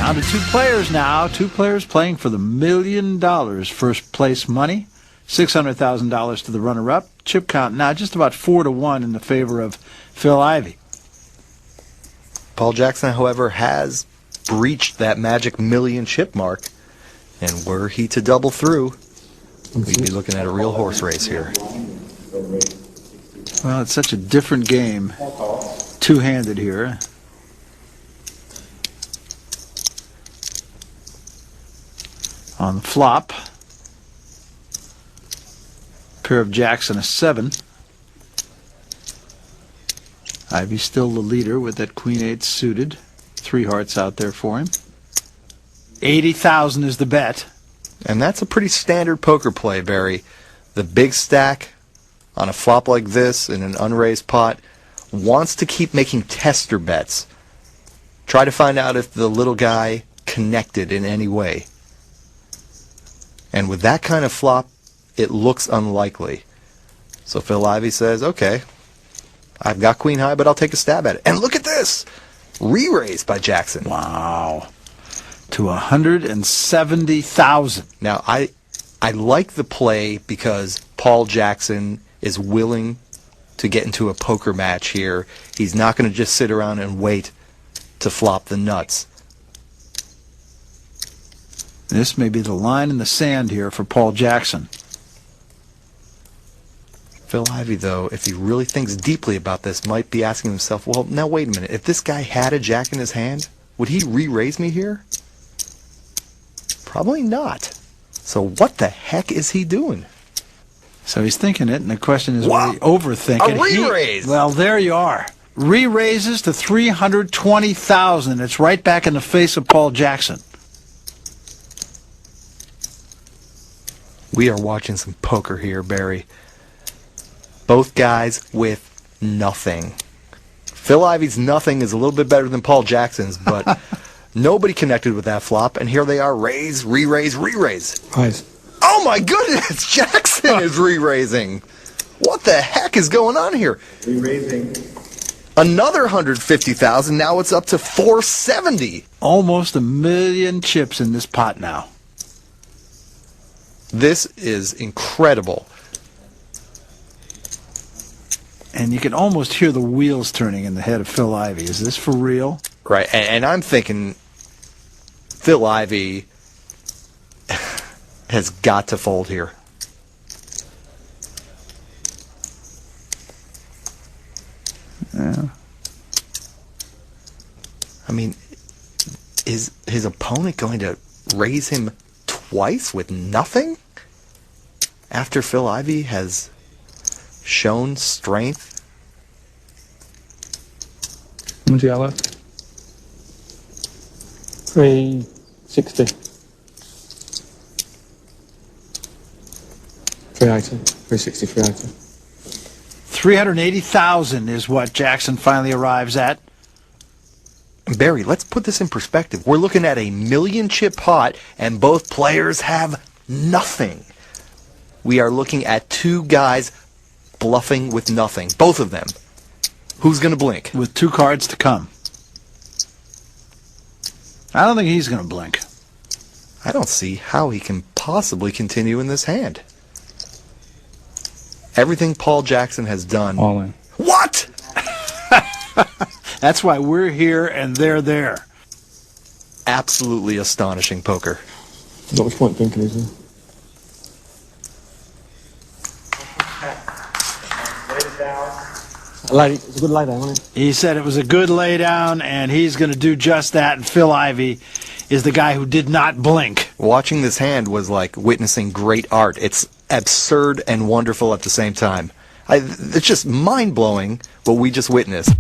Down to two players now. Two players playing for the $1 million first place money. $600,000 to the runner-up. Chip count now just about 4-1 in the favor of Phil Ivey. Paul Jackson, however, has breached that magic million chip mark. And were he to double through, we'd be looking at a real horse race here. Well, it's such a different game. Two-handed here. On the flop, pair of jacks and a 7. Ivy still the leader with that queen-8 suited. 3 hearts out there for him. 80,000 is the bet. And that's a pretty standard poker play, Barry. The big stack on a flop like this in an unraised pot wants to keep making tester bets. Try to find out if the little guy connected in any way. And with that kind of flop, it looks unlikely. So Phil Ivey says, okay, I've got queen high, but I'll take a stab at it. And look at this! Re-raise by Jackson. Wow. To 170,000. Now, I like the play because Paul Jackson is willing to get into a poker match here. He's not going to just sit around and wait to flop the nuts. This may be the line in the sand here for Paul Jackson. Phil Ivey, though, if he really thinks deeply about this, might be asking himself, well, now wait a minute. If this guy had a jack in his hand, would he re-raise me here? Probably not. So what the heck is he doing? So he's thinking it, and the question is, Wow. will he overthink it? A re-raise! Well, there you are. Re-raises to 320,000. It's right back in the face of Paul Jackson. We are watching some poker here, Barry. Both guys with nothing. Phil Ivey's nothing is a little bit better than Paul Jackson's, but nobody connected with that flop, and here they are, raise, re-raise, re-raise. Nice. Oh my goodness, Jackson is re-raising. What the heck is going on here? Re-raising. Another 150,000, now it's up to 470. Almost 1 million chips in this pot now. This is incredible. And you can almost hear the wheels turning in the head of Phil Ivey. Is this for real? Right, and I'm thinking Phil Ivey has got to fold here. Yeah. I mean, is his opponent going to raise him twice with nothing? After Phil Ivey has shown strength? How much you got left? 360. 360, 380. 380,000 is what Jackson finally arrives at. Barry, let's put this in perspective. We're looking at a 1 million chip pot, and both players have nothing. We are looking at two guys bluffing with nothing. Both of them. Who's going to blink? With 2 cards to come. I don't think he's going to blink. I don't see how he can possibly continue in this hand. Everything Paul Jackson has done. All in. What? That's why we're here and they're there. Absolutely astonishing poker. Not much point thinking, is there? It's a good lay down, wasn't it? He said it was a good lay down, and he's going to do just that. And Phil Ivey is the guy who did not blink. Watching this hand was like witnessing great art. It's absurd and wonderful at the same time. It's just mind-blowing what we just witnessed.